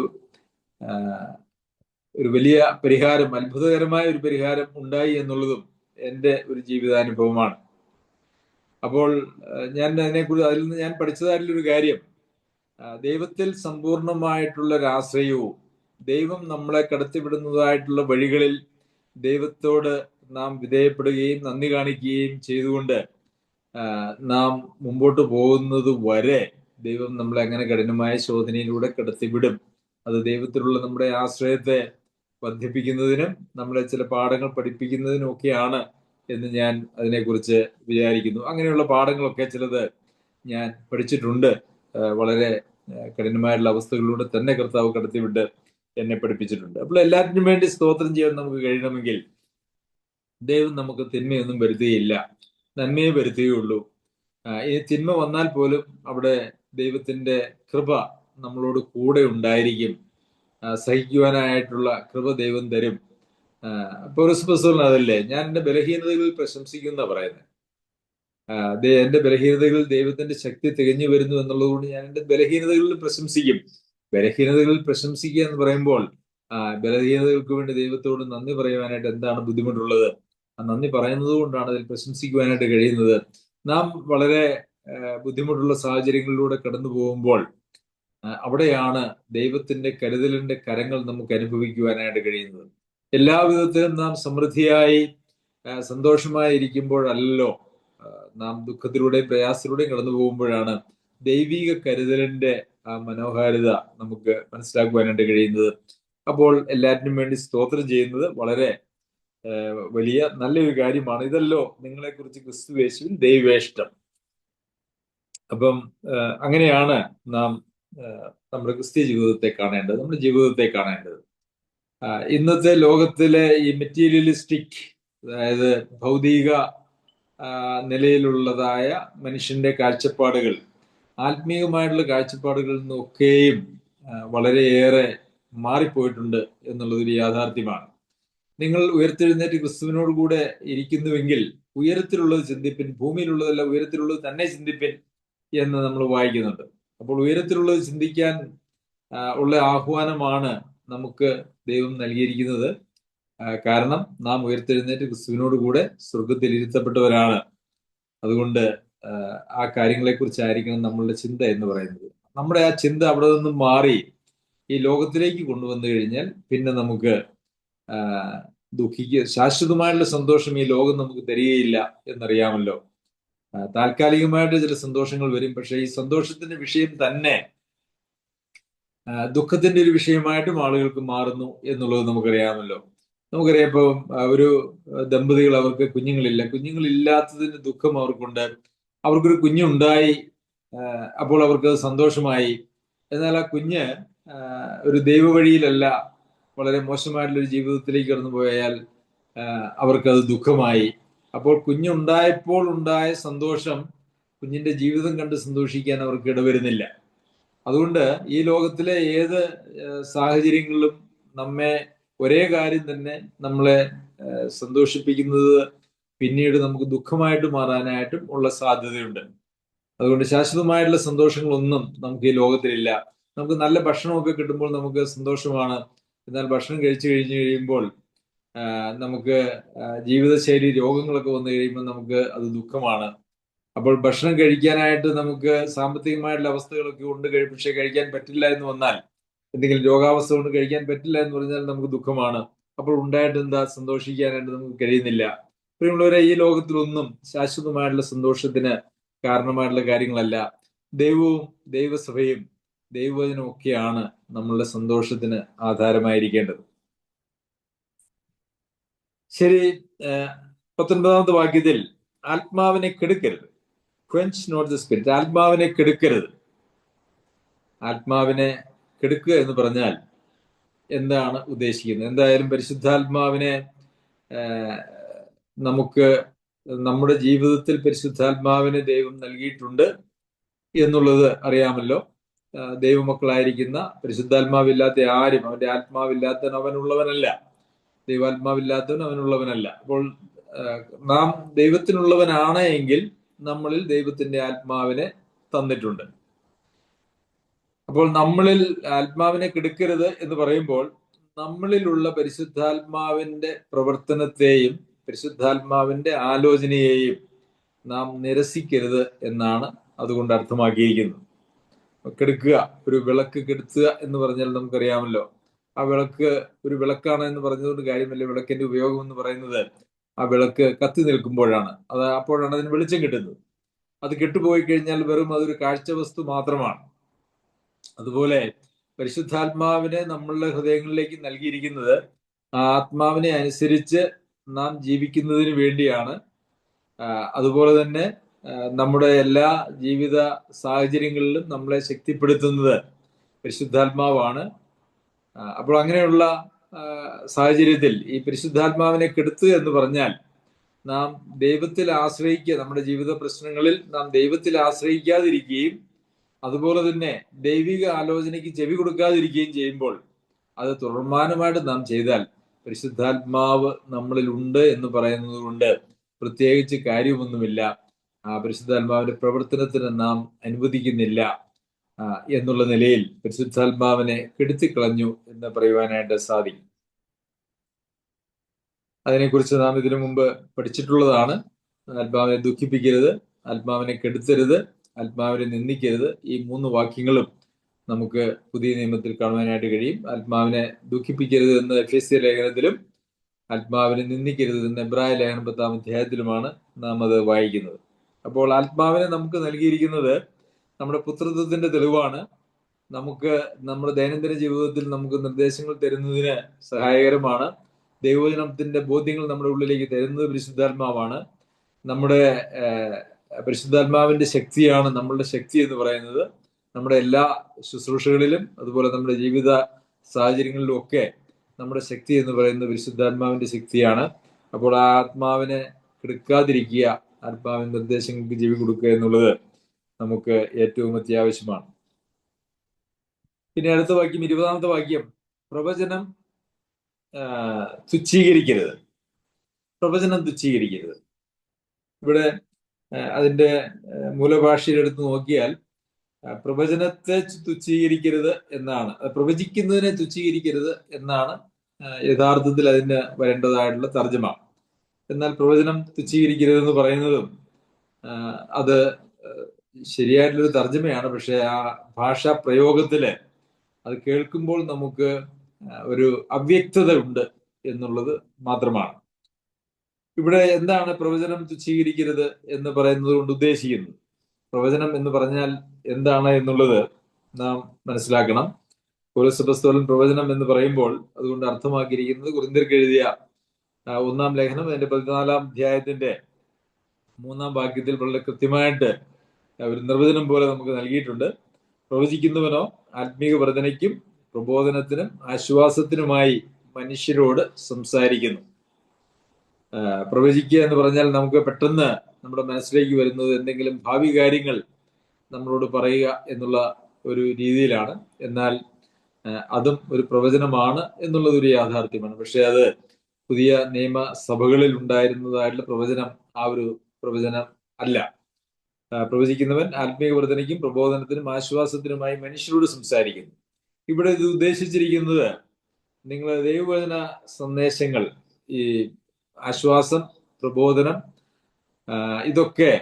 വലിയ പരിഹാരം, അത്ഭുതകരമായ ഒരു പരിഹാരം ഉണ്ടായി എന്നുള്ളതും എൻ്റെ ഒരു ജീവിതാനുഭവമാണ്. അപ്പോൾ അതിൽ നിന്ന് ഞാൻ പഠിച്ചതായിട്ടുള്ളൊരു കാര്യം, ദൈവത്തിൽ സമ്പൂർണമായിട്ടുള്ള ഒരാശ്രയവും ദൈവം നമ്മളെ കടത്തിവിടുന്നതായിട്ടുള്ള വഴികളിൽ ദൈവത്തോട് നാം വിധേയപ്പെടുകയും നന്ദി കാണിക്കുകയും ചെയ്തുകൊണ്ട് നാം മുമ്പോട്ട് പോകുന്നത് വരെ ദൈവം നമ്മളെ അങ്ങനെ കഠിനമായ ശോധനയിലൂടെ കടത്തിവിടും. അത് ദൈവത്തിലുള്ള നമ്മുടെ ആശ്രയത്തെ വർദ്ധിപ്പിക്കുന്നതിനും നമ്മളെ ചില പാഠങ്ങൾ പഠിപ്പിക്കുന്നതിനും ഒക്കെയാണ് എന്ന് ഞാൻ അതിനെക്കുറിച്ച് വിചാരിക്കുന്നു. അങ്ങനെയുള്ള പാഠങ്ങളൊക്കെ ചിലത് ഞാൻ പഠിച്ചിട്ടുണ്ട്. വളരെ കഠിനമായിട്ടുള്ള അവസ്ഥകളിലൂടെ തന്നെ കർത്താവ് കടത്തിവിട്ട് എന്നെ പഠിപ്പിച്ചിട്ടുണ്ട്. അപ്പോൾ എല്ലാറ്റിനും വേണ്ടി സ്തോത്രം ചെയ്യാൻ നമുക്ക് കഴിയണമെങ്കിൽ ദൈവം നമുക്ക് തിന്മയൊന്നും വരുത്തുകയില്ല, നന്മയെ വരുത്തുകയുള്ളൂ. ഈ തിന്മ വന്നാൽ പോലും അവിടെ ദൈവത്തിന്റെ കൃപ നമ്മളോട് കൂടെ ഉണ്ടായിരിക്കും. സഹിക്കുവാനായിട്ടുള്ള കൃപ ദൈവം തരും. പൗലോസ് അപ്പോസ്തലൻ അതല്ലേ, ഞാൻ എൻ്റെ ബലഹീനതകളിൽ പ്രശംസിക്കുന്ന പറയുന്നത്. എന്റെ ബലഹീനതകളിൽ ദൈവത്തിന്റെ ശക്തി തികഞ്ഞു വരുന്നു എന്നുള്ളതുകൊണ്ട് ഞാൻ എൻ്റെ ബലഹീനതകളിൽ പ്രശംസിക്കും. ബലഹീനതകളിൽ പ്രശംസിക്കുക എന്ന് പറയുമ്പോൾ ബലഹീനതകൾക്ക് വേണ്ടി ദൈവത്തോട് നന്ദി പറയുവാനായിട്ട് എന്താണ് ബുദ്ധിമുട്ടുള്ളത്? ആ നന്ദി പറയുന്നത് കൊണ്ടാണ് അതിൽ പ്രശംസിക്കുവാനായിട്ട് കഴിയുന്നത്. നാം വളരെ ബുദ്ധിമുട്ടുള്ള സാഹചര്യങ്ങളിലൂടെ കടന്നു പോകുമ്പോൾ അവിടെയാണ് ദൈവത്തിന്റെ കരുതലിന്റെ കരങ്ങൾ നമുക്ക് അനുഭവിക്കുവാനായിട്ട് കഴിയുന്നത്. എല്ലാവിധത്തിലും നാം സമൃദ്ധിയായി സന്തോഷമായി ഇരിക്കുമ്പോഴല്ലോ നാം ദുഃഖത്തിലൂടെയും പ്രയാസത്തിലൂടെയും കടന്നു പോകുമ്പോഴാണ് ദൈവിക കരുതലിന്റെ ആ മനോഹാരിത നമുക്ക് മനസ്സിലാക്കുവാനായിട്ട് കഴിയുന്നത്. അപ്പോൾ എല്ലാറ്റിനും വേണ്ടി സ്തോത്രം ചെയ്യുന്നത് വളരെ വലിയ നല്ലൊരു കാര്യമാണ്. ഇതല്ലോ നിങ്ങളെക്കുറിച്ച് ക്രിസ്തുയേശുവിൽ ദൈവേഷ്ടം. അപ്പം അങ്ങനെയാണ് നാം നമ്മുടെ ക്രിസ്തീയ ജീവിതത്തെ കാണേണ്ടത്, നമ്മുടെ ജീവിതത്തെ കാണേണ്ടത്. ഇന്നത്തെ ലോകത്തിലെ ഈ മെറ്റീരിയലിസ്റ്റിക്, അതായത് ഭൗതിക നിലയിലുള്ളതായ മനുഷ്യന്റെ കാഴ്ചപ്പാടുകൾ ആത്മീയമായിട്ടുള്ള കാഴ്ചപ്പാടുകളിൽ നിന്നൊക്കെയും വളരെയേറെ മാറിപ്പോയിട്ടുണ്ട് എന്നുള്ളതൊരു യാഥാർത്ഥ്യമാണ്. നിങ്ങൾ ഉയർത്തെഴുന്നേറ്റ് ക്രിസ്തുവിനോട് കൂടെ ഇരിക്കുന്നുവെങ്കിൽ ഉയരത്തിലുള്ളത് ചിന്തിപ്പിൻ, ഭൂമിയിലുള്ളതല്ല ഉയരത്തിലുള്ളത് തന്നെ ചിന്തിപ്പിൻ എന്ന് നമ്മൾ വായിക്കുന്നുണ്ട്. അപ്പോൾ ഉയരത്തിലുള്ളത് ചിന്തിക്കാൻ ഉള്ള ആഹ്വാനമാണ് നമുക്ക് ദൈവം നൽകിയിരിക്കുന്നത്. കാരണം നാം ഉയർത്തെഴുന്നേറ്റ് ക്രിസ്തുവിനോട് കൂടെ സ്വർഗത്തിൽ ഇരുത്തപ്പെട്ടവരാണ്. അതുകൊണ്ട് ആ കാര്യങ്ങളെക്കുറിച്ചായിരിക്കണം നമ്മളുടെ ചിന്ത എന്ന് പറയുന്നത്. നമ്മുടെ ആ ചിന്ത അവിടെ നിന്നും മാറി ഈ ലോകത്തിലേക്ക് കൊണ്ടുവന്നു കഴിഞ്ഞാൽ പിന്നെ നമുക്ക് ശാശ്വതമായിട്ടുള്ള സന്തോഷം ഈ ലോകം നമുക്ക് തരികയില്ല എന്നറിയാമല്ലോ. താൽക്കാലികമായിട്ട് ചില സന്തോഷങ്ങൾ വരും, പക്ഷെ ഈ സന്തോഷത്തിന്റെ വിഷയം തന്നെ ദുഃഖത്തിന്റെ ഒരു വിഷയമായിട്ടും ആളുകൾക്ക് മാറുന്നു എന്നുള്ളത് നമുക്കറിയാമല്ലോ. നമുക്കറിയാം, ഇപ്പം ഒരു ദമ്പതികൾ, അവർക്ക് കുഞ്ഞുങ്ങളില്ലാത്തതിന് ദുഃഖം അവർക്കുണ്ട്. അവർക്കൊരു കുഞ്ഞുണ്ടായി, അപ്പോൾ അവർക്കത് സന്തോഷമായി. എന്നാൽ ആ കുഞ്ഞ് ഒരു ദൈവ വഴിയിലല്ല, വളരെ മോശമായിട്ടുള്ളൊരു ജീവിതത്തിലേക്ക് കടന്നു പോയാൽ അവർക്കത് ദുഃഖമായി. അപ്പോൾ കുഞ്ഞുണ്ടായപ്പോൾ ഉണ്ടായ സന്തോഷം കുഞ്ഞിന്റെ ജീവിതം കണ്ട് സന്തോഷിക്കാൻ അവർക്ക് ഇടവരുന്നില്ല. അതുകൊണ്ട് ഈ ലോകത്തിലെ ഏത് സാഹചര്യങ്ങളിലും നമ്മെ ഒരേ കാര്യം തന്നെ നമ്മളെ സന്തോഷിപ്പിക്കുന്നത് പിന്നീട് നമുക്ക് ദുഃഖമായിട്ട് മാറാനായിട്ടും ഉള്ള സാധ്യതയുണ്ട്. അതുകൊണ്ട് ശാശ്വതമായിട്ടുള്ള സന്തോഷങ്ങളൊന്നും നമുക്ക് ഈ ലോകത്തിലില്ല. നമുക്ക് നല്ല ഭക്ഷണമൊക്കെ കിട്ടുമ്പോൾ നമുക്ക് സന്തോഷമാണ്. എന്നാൽ ഭക്ഷണം കഴിച്ചു കഴിയുമ്പോൾ നമുക്ക് ജീവിതശൈലി രോഗങ്ങളൊക്കെ വന്നു കഴിയുമ്പോൾ നമുക്ക് അത് ദുഃഖമാണ്. അപ്പോൾ ഭക്ഷണം കഴിക്കാനായിട്ട് നമുക്ക് സാമ്പത്തികമായിട്ടുള്ള അവസ്ഥകളൊക്കെ ഉണ്ട്, പക്ഷെ കഴിക്കാൻ പറ്റില്ല എന്ന് വന്നാൽ, എന്തെങ്കിലും രോഗാവസ്ഥ കൊണ്ട് കഴിക്കാൻ പറ്റില്ല എന്ന് പറഞ്ഞാൽ നമുക്ക് ദുഃഖമാണ്. അപ്പോൾ ഉണ്ടായിട്ട് എന്താ, സന്തോഷിക്കാനായിട്ട് നമുക്ക് കഴിയുന്നില്ല. പ്രിയമുള്ളവരെ, ഈ ലോകത്തിലൊന്നും ശാശ്വതമായിട്ടുള്ള സന്തോഷത്തിന് കാരണമായിട്ടുള്ള കാര്യങ്ങളല്ല. ദൈവവും ദൈവസഭയും ദൈവവചനവും ഒക്കെയാണ് നമ്മളുടെ സന്തോഷത്തിന് ആധാരമായിരിക്കേണ്ടത്. ശരി, 19ാമത്തെ വാക്യത്തിൽ ആത്മാവിനെ കെടുക്കരുത്, ക്വെൻച്ച് നോട്ട് ദ സ്പിരിറ്റ്. ആത്മാവിനെ കെടുക്കരുത്. ആത്മാവിനെ കെടുക്കുക എന്ന് പറഞ്ഞാൽ എന്താണ് ഉദ്ദേശിക്കുന്നത്? എന്തായാലും പരിശുദ്ധാത്മാവിനെ നമുക്ക് നമ്മുടെ ജീവിതത്തിൽ പരിശുദ്ധാത്മാവിനെ ദൈവം നൽകിയിട്ടുണ്ട് എന്നുള്ളത് അറിയാമല്ലോ. ദൈവമക്കളായിരിക്കുന്ന പരിശുദ്ധാത്മാവില്ലാത്ത ആരും, അവന്റെ ആത്മാവില്ലാത്തവൻ അവനുള്ളവനല്ല, ദൈവാത്മാവില്ലാത്തവൻ അവനുള്ളവനല്ല. അപ്പോൾ നാം ദൈവത്തിനുള്ളവനാണ് എങ്കിൽ നമ്മളിൽ ദൈവത്തിന്റെ ആത്മാവിനെ തന്നിട്ടുണ്ട്. അപ്പോൾ നമ്മളിൽ ആത്മാവിനെ കെടുക്കരുത് എന്ന് പറയുമ്പോൾ നമ്മളിലുള്ള പരിശുദ്ധാത്മാവിന്റെ പ്രവർത്തനത്തെയും പരിശുദ്ധാത്മാവിന്റെ ആലോചനയെയും നാം നിരസിക്കരുത് എന്നാണ് അതുകൊണ്ട് അർത്ഥമാക്കിയിരിക്കുന്നത്. കെടുക്കുക, ഒരു വിളക്ക് കെടുത്തുക എന്ന് പറഞ്ഞാൽ നമുക്കറിയാമല്ലോ. ആ വിളക്ക് ഒരു വിളക്കാണ് എന്ന് പറഞ്ഞതുകൊണ്ട് കാര്യമല്ല. വിളക്കിന്റെ ഉപയോഗം എന്ന് പറയുന്നത് ആ വിളക്ക് കത്തി നിൽക്കുമ്പോഴാണ്, അപ്പോഴാണ് അതിന് വെളിച്ചം കിട്ടുന്നത്. അത് കെട്ടുപോയി കഴിഞ്ഞാൽ വെറും അതൊരു കാഴ്ച വസ്തു മാത്രമാണ്. അതുപോലെ പരിശുദ്ധാത്മാവിനെ നമ്മളുടെ ഹൃദയങ്ങളിലേക്ക് നൽകിയിരിക്കുന്നത് ആ ആത്മാവിനെ അനുസരിച്ച് നാം ജീവിക്കുന്നതിന് വേണ്ടിയാണ്. അതുപോലെ തന്നെ നമ്മുടെ എല്ലാ ജീവിത സാഹചര്യങ്ങളിലും നമ്മളെ ശക്തിപ്പെടുത്തുന്നത് പരിശുദ്ധാത്മാവാണ്. അപ്പോൾ അങ്ങനെയുള്ള സാഹചര്യത്തിൽ ഈ പരിശുദ്ധാത്മാവിനെ കെടുത്തുക എന്ന് പറഞ്ഞാൽ നാം ദൈവത്തിൽ ആശ്രയിക്കുക, നമ്മുടെ ജീവിത പ്രശ്നങ്ങളിൽ നാം ദൈവത്തിൽ ആശ്രയിക്കാതിരിക്കുകയും അതുപോലെ തന്നെ ദൈവിക ആലോചനയ്ക്ക് ചെവി കൊടുക്കാതിരിക്കുകയും ചെയ്യുമ്പോൾ, അത് തുടർമാനമായിട്ട് നാം ചെയ്താൽ പരിശുദ്ധാത്മാവ് നമ്മളിൽ ഉണ്ട് എന്ന് പറയുന്നത് കൊണ്ട് പ്രത്യേകിച്ച് കാര്യമൊന്നുമില്ല. ആ പരിശുദ്ധാത്മാവിന്റെ പ്രവർത്തനത്തിന് നാം അനുവദിക്കുന്നില്ല എന്നുള്ള നിലയിൽ പരിശുദ്ധാത്മാവിനെ കെടുത്തിക്കളഞ്ഞു എന്ന് പറയുവാനായിട്ട് സാധിക്കും. അതിനെക്കുറിച്ച് നാം ഇതിനു മുമ്പ് പഠിച്ചിട്ടുള്ളതാണ്. ആത്മാവിനെ ദുഃഖിപ്പിക്കരുത്, ആത്മാവിനെ കെടുത്തരുത്, ആത്മാവിനെ നിന്ദിക്കരുത്. ഈ 3 വാക്യങ്ങളും നമുക്ക് പുതിയ നിയമത്തിൽ കാണുവാനായിട്ട് കഴിയും. ആത്മാവിനെ ദുഃഖിപ്പിക്കരുത് എന്ന് എഫെസ്യ ലേഖനത്തിലും ആത്മാവിനെ നിന്ദിക്കരുത് എന്ന് എബ്രായ ലേഖനം 10-ാം അധ്യായത്തിലുമാണ് നാം അത് വായിക്കുന്നത്. അപ്പോൾ ആത്മാവിനെ നമുക്ക് നൽകിയിരിക്കുന്നത് നമ്മുടെ പുത്രത്വത്തിന്റെ തെളിവാണ്. നമുക്ക് നമ്മുടെ ദൈനംദിന ജീവിതത്തിൽ നമുക്ക് നിർദ്ദേശങ്ങൾ തരുന്നതിന് സഹായകരമാണ്. ദൈവവചനത്തിന്റെ ബോധ്യങ്ങൾ നമ്മുടെ ഉള്ളിലേക്ക് തരുന്നത് പരിശുദ്ധാത്മാവാണ്. നമ്മുടെ പരിശുദ്ധാത്മാവിന്റെ ശക്തിയാണ് നമ്മളുടെ ശക്തി എന്ന് പറയുന്നത്. നമ്മുടെ എല്ലാ ശുശ്രൂഷകളിലും അതുപോലെ നമ്മുടെ ജീവിത സാഹചര്യങ്ങളിലും ഒക്കെ നമ്മുടെ ശക്തി എന്ന് പറയുന്നത് പരിശുദ്ധാത്മാവിന്റെ ശക്തിയാണ്. അപ്പോൾ ആ ആത്മാവിനെ കെടുക്കാതിരിക്കുക, ആത്മാവിന്റെ നിർദ്ദേശങ്ങൾക്ക് ചെവി കൊടുക്കുക എന്നുള്ളത് നമുക്ക് ഏറ്റവും അത്യാവശ്യമാണ്. പിന്നെ അടുത്ത വാക്യം, 20-ാമത്തെ വാക്യം, പ്രവചനം തുച്ഛീകരിക്കരുത്. പ്രവചനം തുച്ഛീകരിക്കരുത്. ഇവിടെ അതിന്റെ മൂലഭാഷയിലെടുത്ത് നോക്കിയാൽ പ്രവചനത്തെ തുച്ഛീകരിക്കരുത് എന്നാണ്, പ്രവചിക്കുന്നതിനെ തുച്ഛീകരിക്കരുത് എന്നാണ് യഥാർത്ഥത്തിൽ അതിന് വരേണ്ടതായിട്ടുള്ള തർജ്ജമ. എന്നാൽ പ്രവചനം തുച്ഛീകരിക്കരുതെന്ന് പറയുന്നതും അത് ശരിയായിട്ടുള്ളൊരു തർജ്ജമയാണ്. പക്ഷെ ആ ഭാഷാ പ്രയോഗത്തില് അത് കേൾക്കുമ്പോൾ നമുക്ക് ഒരു അവ്യക്തത ഉണ്ട് എന്നുള്ളത് മാത്രമാണ്. ഇവിടെ എന്താണ് പ്രവചനം തുച്ഛീകരിക്കരുത് എന്ന് പറയുന്നത് കൊണ്ട് ഉദ്ദേശിക്കുന്നത്? പ്രവചനം എന്ന് പറഞ്ഞാൽ എന്താണ് എന്നുള്ളത് നാം മനസ്സിലാക്കണം. പൗലോസ് അപ്പോസ്തലൻ പ്രവചനം എന്ന് പറയുമ്പോൾ അതുകൊണ്ട് അർത്ഥമാക്കിയിരിക്കുന്നത് കൊരിന്ത്യർക്ക് എഴുതിയ 1-ാം ലേഖനം അതിന്റെ 14-ാം അധ്യായത്തിന്റെ 3-ാം വാക്യത്തിൽ വളരെ കൃത്യമായിട്ട് ഒരു നിർവചനം പോലെ നമുക്ക് നൽകിയിട്ടുണ്ട്. പ്രവചിക്കുന്നവനോ ആത്മീക വർധനയ്ക്കും പ്രബോധനത്തിനും ആശ്വാസത്തിനുമായി മനുഷ്യരോട് സംസാരിക്കുന്നു. പ്രവചിക്കുക എന്ന് പറഞ്ഞാൽ നമുക്ക് പെട്ടെന്ന് നമ്മുടെ മനസ്സിലേക്ക് വരുന്നത് എന്തെങ്കിലും ഭാവി കാര്യങ്ങൾ നമ്മളോട് പറയുക എന്നുള്ള ഒരു രീതിയിലാണ്. എന്നാൽ അതും ഒരു പ്രവചനമാണ് എന്നുള്ളത് ഒരു യാഥാർത്ഥ്യമാണ്. പക്ഷെ അത് പുതിയ നിയമസഭകളിൽ ഉണ്ടായിരുന്നതായിട്ടുള്ള പ്രവചനം ആ ഒരു പ്രവചനം അല്ല. പ്രവചിക്കുന്നവൻ ആത്മീയ വർധനയ്ക്കും പ്രബോധനത്തിനും ആശ്വാസത്തിനുമായി മനുഷ്യരോട് സംസാരിക്കുന്നു. ഇവിടെ ഇത് ഉദ്ദേശിച്ചിരിക്കുന്നത് നിങ്ങൾ ദൈവവചന സന്ദേശങ്ങൾ, ഈ ആശ്വാസം, പ്രബോധനം, ഇതൊക്കെ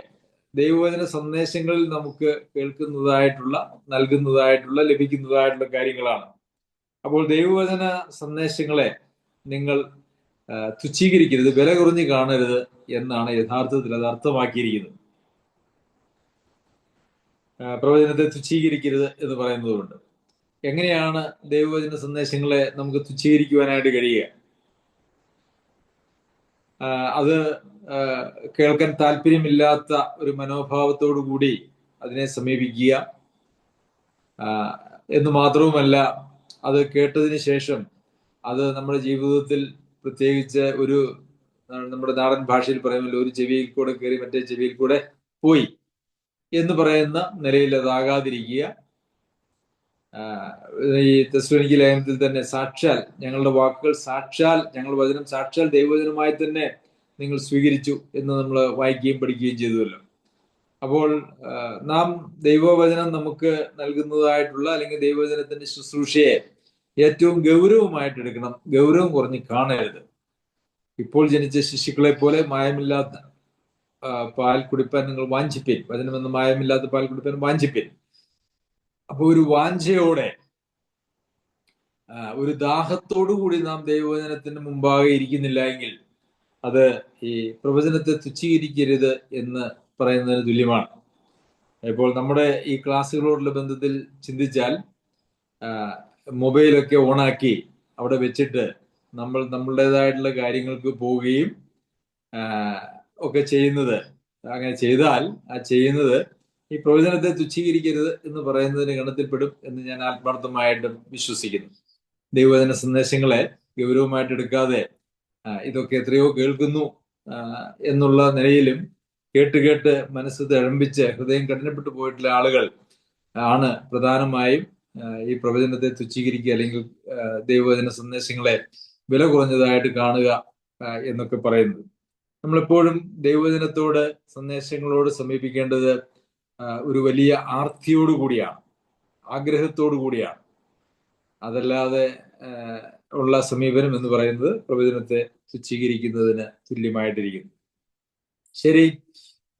ദൈവവചന സന്ദേശങ്ങളിൽ നമുക്ക് കേൾക്കുന്നതായിട്ടുള്ള, നൽകുന്നതായിട്ടുള്ള, ലഭിക്കുന്നതായിട്ടുള്ള കാര്യങ്ങളാണ്. അപ്പോൾ ദൈവവചന സന്ദേശങ്ങളെ നിങ്ങൾ തുച്ഛീകരിക്കരുത്, വില കുറഞ്ഞ് കാണരുത് എന്നാണ് യഥാർത്ഥത്തിൽ അത് അർത്ഥമാക്കിയിരിക്കുന്നത്. പ്രവചനത്തെ തുച്ഛീകരിക്കരുത് എന്ന് പറയുന്നതുകൊണ്ട് എങ്ങനെയാണ് ദൈവവചന സന്ദേശങ്ങളെ നമുക്ക് തുച്ഛീകരിക്കുവാനായിട്ട് കഴിയുക? അത് കേൾക്കാൻ താല്പര്യമില്ലാത്ത ഒരു മനോഭാവത്തോടു കൂടി അതിനെ സമീപിക്കുക എന്ന് മാത്രവുമല്ല, അത് കേട്ടതിന് ശേഷം അത് നമ്മുടെ ജീവിതത്തിൽ പ്രത്യേകിച്ച് ഒരു, നമ്മുടെ നാടൻ ഭാഷയിൽ പറയുമല്ലോ, ഒരു ചെവിയിൽ കൂടെ കയറി മറ്റേ ചെവിയിൽ കൂടെ പോയി എന്ന് പറയുന്ന നിലയിൽ അതാകാതിരിക്കുക. ഈ തെസ്സലോനിക്ക ലേഖനത്തിൽ തന്നെ സാക്ഷാൽ ഞങ്ങളുടെ വാക്കുകൾ സാക്ഷാൽ, ഞങ്ങളുടെ വചനം സാക്ഷാൽ ദൈവവചനമായി തന്നെ നിങ്ങൾ സ്വീകരിച്ചു എന്ന് നമ്മൾ വായിക്കുകയും പഠിക്കുകയും ചെയ്തുവല്ലോ. അപ്പോൾ നാം ദൈവവചനം നമുക്ക് നൽകുന്നതായിട്ടുള്ള അല്ലെങ്കിൽ ദൈവവചനത്തിന്റെ ശുശ്രൂഷയെ ഏറ്റവും ഗൗരവമായിട്ട് എടുക്കണം, ഗൗരവം കുറഞ്ഞ് കാണരുത്. ഇപ്പോൾ ജനിച്ച ശിശുക്കളെ പോലെ മായമില്ലാത്ത പാൽ കുടിപ്പാൻ നിങ്ങൾ വാഞ്ചിപ്പിൻ, വചനമെന്ന് മായമില്ലാത്ത പാൽ കുടിപ്പാൻ വാഞ്ചിപ്പിൻ. അപ്പൊ ഒരു വാഞ്ചയോടെ, ഒരു ദാഹത്തോടു കൂടി നാം ദൈവവചനത്തിന് മുമ്പാകെ ഇരിക്കുന്നില്ല എങ്കിൽ അത് ഈ പ്രവചനത്തെ തുച്ഛീകരിക്കരുത് എന്ന് പറയുന്നതിന് തുല്യമാണ്. ഇപ്പോൾ നമ്മുടെ ഈ ക്ലാസ്സുകളോടുള്ള ബന്ധത്തിൽ ചിന്തിച്ചാൽ, മൊബൈലൊക്കെ ഓണാക്കി അവിടെ വെച്ചിട്ട് നമ്മൾ നമ്മളുടേതായിട്ടുള്ള കാര്യങ്ങൾക്ക് പോവുകയും ഒക്കെ ചെയ്യുന്നത്, അങ്ങനെ ചെയ്താൽ ആ ചെയ്യുന്നത് ഈ പ്രവചനത്തെ തുച്ഛീകരിക്കരുത് എന്ന് പറയുന്നതിന് ഗണത്തിൽപ്പെടും എന്ന് ഞാൻ ആത്മാർത്ഥമായിട്ടും വിശ്വസിക്കുന്നു. ദൈവവചന സന്ദേശങ്ങളെ ഗൗരവമായിട്ട് എടുക്കാതെ ഇതൊക്കെ എത്രയോ കേൾക്കുന്നു എന്നുള്ള നിലയിലും കേട്ട് മനസ്സ് തഴമ്പിച്ച് ഹൃദയം കഠിനപ്പെട്ടു പോയിട്ടുള്ള ആളുകൾ ആണ് പ്രധാനമായും ഈ പ്രവചനത്തെ തുച്ഛീകരിക്കുക അല്ലെങ്കിൽ ദൈവവചന സന്ദേശങ്ങളെ വില കുറഞ്ഞതായിട്ട് കാണുക എന്നൊക്കെ പറയുന്നത്. നമ്മളെപ്പോഴും ദൈവവചനത്തോട്, സന്ദേശങ്ങളോട് സമീപിക്കേണ്ടത് ഒരു വലിയ ആർത്തിയോടു കൂടിയാണ്, ആഗ്രഹത്തോടു കൂടിയാണ്. അതല്ലാതെ ഉള്ള സമീപനം എന്ന് പറയുന്നത് പ്രവചനത്തെ തുച്ഛീകരിക്കുന്നതിന് തുല്യമായിട്ടിരിക്കുന്നു. ശരി,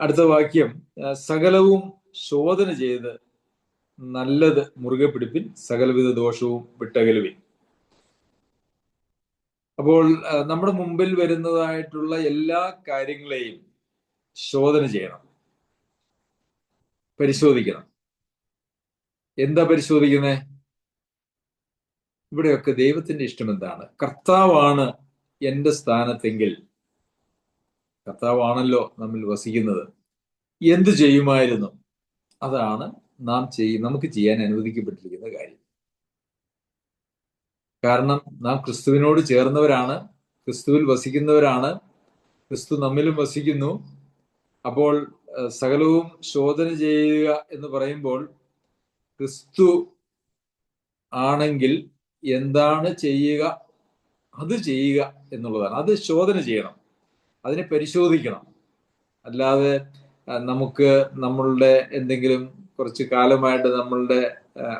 അടുത്ത വാക്യം, സകലവും ശോധന ചെയ്ത് നല്ലത് മുറുകെ പിടിപ്പിൻ, സകലവിധ ദോഷവും വിട്ടകലുവിൻ. അപ്പോൾ നമ്മുടെ മുമ്പിൽ വരുന്നതായിട്ടുള്ള എല്ലാ കാര്യങ്ങളെയും ശോധന ചെയ്യണം, പരിശോധിക്കണം. എന്താ പരിശോധിക്കുന്നത്? ഇവിടെയൊക്കെ ദൈവത്തിന്റെ ഇഷ്ടം എന്താണ്? കർത്താവാണ് എന്റെ സ്ഥാനത്തെങ്കിൽ, കർത്താവാണല്ലോ നമ്മിൽ വസിക്കുന്നത്, എന്ത് ചെയ്യുമായിരുന്നു? അതാണ് നമുക്ക് ചെയ്യാൻ അനുവദിക്കപ്പെട്ടിരിക്കുന്ന കാര്യം. കാരണം നാം ക്രിസ്തുവിനോട് ചേർന്നവരാണ്, ക്രിസ്തുവിൽ വസിക്കുന്നവരാണ്, ക്രിസ്തു നമ്മിലും വസിക്കുന്നു. അപ്പോൾ സകലവും ശോധന ചെയ്യുക എന്ന് പറയുമ്പോൾ ക്രിസ്തു ആണെങ്കിൽ എന്താണ് ചെയ്യുക അത് ചെയ്യുക എന്നുള്ളതാണ്. അത് ശോധന ചെയ്യണം, അതിനെ പരിശോധിക്കണം. അല്ലാതെ നമുക്ക് നമ്മളുടെ എന്തെങ്കിലും കുറച്ച് കാലമായിട്ട് നമ്മളുടെ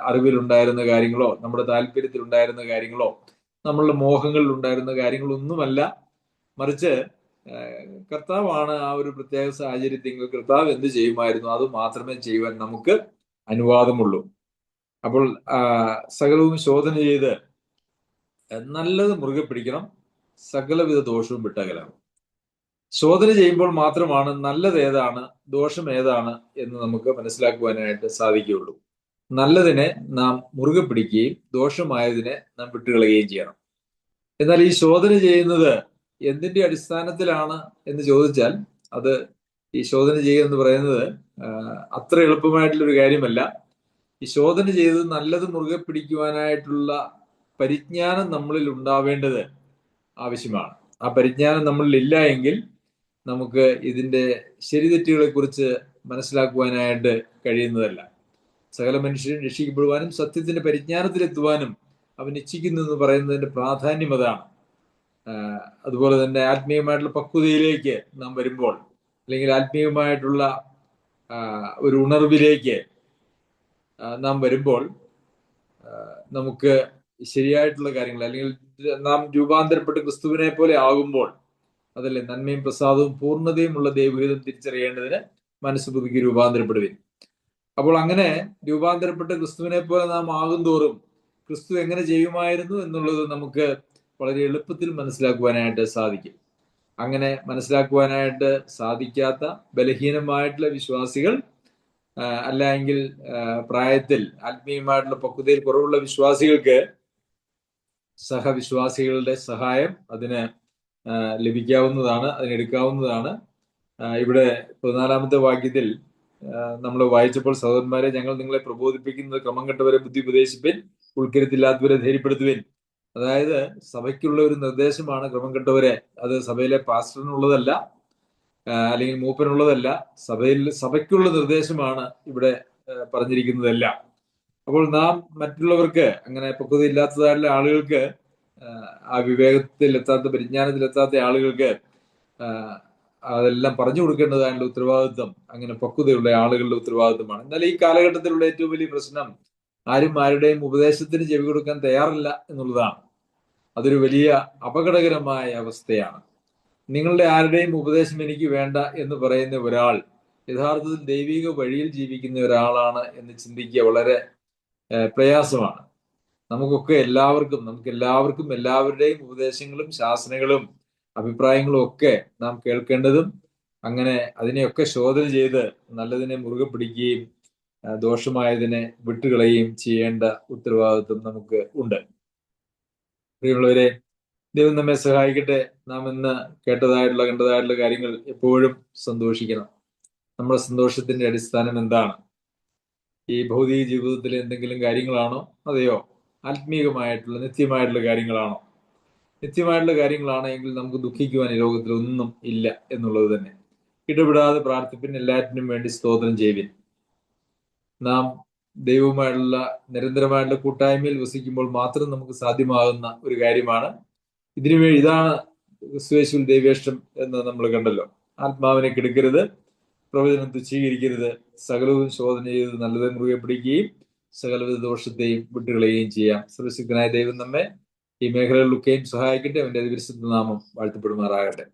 അറിവിലുണ്ടായിരുന്ന കാര്യങ്ങളോ, നമ്മുടെ താല്പര്യത്തിലുണ്ടായിരുന്ന കാര്യങ്ങളോ, നമ്മളുടെ മോഹങ്ങളിൽ ഉണ്ടായിരുന്ന കാര്യങ്ങളൊന്നുമല്ല. മറിച്ച് കർത്താവാണ് ആ ഒരു പ്രത്യേക സാഹചര്യത്തിൽ കർത്താവ് എന്ത് ചെയ്യുമായിരുന്നു അത് മാത്രമേ ചെയ്യുവാൻ നമുക്ക് അനുവാദമുള്ളൂ. അപ്പോൾ സകലവും ശോധന ചെയ്ത് നല്ലത് മുറുകെ പിടിക്കണം, സകലവിധ ദോഷവും വിട്ടകലാണ്. ശോധന ചെയ്യുമ്പോൾ മാത്രമാണ് നല്ലത് ഏതാണ്, ദോഷം ഏതാണ് എന്ന് നമുക്ക് മനസ്സിലാക്കുവാനായിട്ട് സാധിക്കുകയുള്ളൂ. നല്ലതിനെ നാം മുറുകെ പിടിക്കുകയും ദോഷമായതിനെ നാം വിട്ടുകളയുകയും ചെയ്യണം. എന്നാൽ ഈ ശോധന ചെയ്യുന്നത് എന്തിന്റെ അടിസ്ഥാനത്തിലാണ് എന്ന് ചോദിച്ചാൽ, അത് ഈ ശോധന ചെയ്യുക എന്ന് പറയുന്നത് അത്ര എളുപ്പമായിട്ടുള്ളൊരു കാര്യമല്ല. ഈ ശോധന ചെയ്ത് നല്ലത് മുറുകെ പിടിക്കുവാനായിട്ടുള്ള പരിജ്ഞാനം നമ്മളിൽ ഉണ്ടാവേണ്ടത് ആവശ്യമാണ്. ആ പരിജ്ഞാനം നമ്മളിൽ ഇല്ല എങ്കിൽ നമുക്ക് ഇതിന്റെ ശരിതെറ്റുകളെ കുറിച്ച് മനസ്സിലാക്കുവാനായിട്ട് കഴിയുന്നതല്ല. സകല മനുഷ്യരും രക്ഷിക്കപ്പെടുവാനും സത്യത്തിന്റെ പരിജ്ഞാനത്തിലെത്തുവാനും അവൻ ഇച്ഛിക്കുന്നു എന്ന് പറയുന്നതിന്റെ പ്രാധാന്യം അതാണ്. അതുപോലെ തന്നെ ആത്മീയമായിട്ടുള്ള പക്വതയിലേക്ക് നാം വരുമ്പോൾ, അല്ലെങ്കിൽ ആത്മീയമായിട്ടുള്ള ഒരു ഉണർവിലേക്ക് നാം വരുമ്പോൾ നമുക്ക് ശരിയായിട്ടുള്ള കാര്യങ്ങൾ, അല്ലെങ്കിൽ നാം രൂപാന്തരപ്പെട്ട് ക്രിസ്തുവിനെ പോലെ ആകുമ്പോൾ, അതല്ലേ നന്മയും പ്രസാദവും പൂർണ്ണതയും ഉള്ള ദൈവഹിതം തിരിച്ചറിയേണ്ടതിന് മനസ്സ് പുതുക്കി രൂപാന്തരപ്പെടുവിൻ. അപ്പോൾ അങ്ങനെ രൂപാന്തരപ്പെട്ട് ക്രിസ്തുവിനെ പോലെ നാം ആകും തോറും ക്രിസ്തു എങ്ങനെ ചെയ്യുമായിരുന്നു എന്നുള്ളത് നമുക്ക് വളരെ എളുപ്പത്തിൽ മനസ്സിലാക്കുവാനായിട്ട് സാധിക്കും. അങ്ങനെ മനസ്സിലാക്കുവാനായിട്ട് സാധിക്കാത്ത ബലഹീനമായിട്ടുള്ള വിശ്വാസികൾ, അല്ലെങ്കിൽ പ്രായത്തിൽ ആത്മീയമായിട്ടുള്ള പക്വതയിൽ കുറവുള്ള വിശ്വാസികൾക്ക് സഹവിശ്വാസികളുടെ സഹായം അതിന് ലഭിക്കാവുന്നതാണ്, അതിനെടുക്കാവുന്നതാണ്. ഇവിടെ 14-ാമത്തെ വാക്യത്തിൽ നമ്മൾ വായിച്ചപ്പോൾ, സഹോദരന്മാരെ, ഞങ്ങൾ നിങ്ങളെ പ്രബോധിപ്പിക്കുന്നത് ക്രമം കെട്ടവരെ ബുദ്ധി ഉപദേശിപ്പിൻ, ഉൾക്കരുത്തില്ലാത്തവരെ ധൈര്യപ്പെടുത്തുവിൻ. അതായത് സഭയ്ക്കുള്ള ഒരു നിർദ്ദേശമാണ് ക്രമം കെട്ടവരെ. അത് സഭയിലെ പാസ്റ്ററിനുള്ളതല്ല, അല്ലെങ്കിൽ മൂപ്പനുള്ളതല്ല, സഭയ്ക്കുള്ള നിർദ്ദേശമാണ് ഇവിടെ പറഞ്ഞിരിക്കുന്നതെല്ലാം. അപ്പോൾ നാം മറ്റുള്ളവർക്ക്, അങ്ങനെ പക്വതയില്ലാത്തതായിട്ടുള്ള ആളുകൾക്ക്, ആ വിവേകത്തിലെത്താത്ത, പരിജ്ഞാനത്തിലെത്താത്ത ആളുകൾക്ക് അതെല്ലാം പറഞ്ഞു കൊടുക്കേണ്ടതായിട്ടുള്ള ഉത്തരവാദിത്വം അങ്ങനെ പക്വതയുള്ള ആളുകളുടെ ഉത്തരവാദിത്വമാണ്. എന്നാൽ ഈ കാലഘട്ടത്തിലുള്ള ഏറ്റവും വലിയ പ്രശ്നം ആരും ആരുടെയും ഉപദേശത്തിന് ചെവി കൊടുക്കാൻ തയ്യാറില്ല എന്നുള്ളതാണ്. അതൊരു വലിയ അപകടകരമായ അവസ്ഥയാണ്. നിങ്ങളുടെ ആരുടെയും ഉപദേശം എനിക്ക് വേണ്ട എന്ന് പറയുന്ന ഒരാൾ യഥാർത്ഥത്തിൽ ദൈവിക വഴിയിൽ ജീവിക്കുന്ന ഒരാളാണ് എന്ന് ചിന്തിക്കുക വളരെ പ്രയാസമാണ്. നമുക്ക് എല്ലാവർക്കും എല്ലാവരുടെയും ഉപദേശങ്ങളും ശാസനകളും അഭിപ്രായങ്ങളും ഒക്കെ നാം കേൾക്കേണ്ടതും, അങ്ങനെ അതിനെയൊക്കെ ശോധന ചെയ്ത് നല്ലതിനെ മുറുകെ പിടിക്കുകയും ദോഷമായതിനെ വിട്ടുകളയുകയും ചെയ്യേണ്ട ഉത്തരവാദിത്വം നമുക്ക് ഉണ്ട്. പ്രിയമുള്ളവരെ, ദൈവം നമ്മെ സഹായിക്കട്ടെ. നാം ഇന്ന് കണ്ടതായിട്ടുള്ള കാര്യങ്ങൾ എപ്പോഴും സന്തോഷിക്കണം. നമ്മുടെ സന്തോഷത്തിന്റെ അടിസ്ഥാനം എന്താണ്? ഈ ഭൗതിക ജീവിതത്തിലെ എന്തെങ്കിലും കാര്യങ്ങളാണോ, അതെയോ ആത്മീയമായിട്ടുള്ള നിത്യമായിട്ടുള്ള കാര്യങ്ങളാണോ? നിത്യമായിട്ടുള്ള കാര്യങ്ങളാണ് എങ്കിൽ നമുക്ക് ദുഃഖിക്കുവാൻ ഈ ലോകത്തിൽ ഒന്നും ഇല്ല എന്നുള്ളത് തന്നെ. ഇടപെടാതെ പ്രാർത്ഥിപ്പിൻ, എല്ലാറ്റിനും വേണ്ടി സ്തോത്രം ചെയ്യുവിൻ. നാം ദൈവവുമായിട്ടുള്ള നിരന്തരമായിട്ടുള്ള കൂട്ടായ്മയിൽ വസിക്കുമ്പോൾ മാത്രം നമുക്ക് സാധ്യമാകുന്ന ഒരു കാര്യമാണ്. ഇതാണ് ക്രിസ്തുയേശുവിൽ ദൈവേഷ്ടം എന്ന് നമ്മൾ കണ്ടല്ലോ. ആത്മാവിനെ കെടുക്കരുത്, പ്രവചനം തുച്ഛീകരിക്കരുത്, സകലവും ശോധന ചെയ്ത് നല്ലത് മുറുകെ പിടിക്കുകയും സകലവിധ ദോഷത്തെയും വിട്ടുകളയുകയും ചെയ്യാം. സർവശക്തനായ ദൈവം നമ്മെ ഈ മേഖലകളിലൊക്കെയും സഹായിക്കട്ടെ. അവന്റെ അതിപരിശുദ്ധ നാമം വാഴ്ത്തപ്പെടുമാറാകട്ടെ.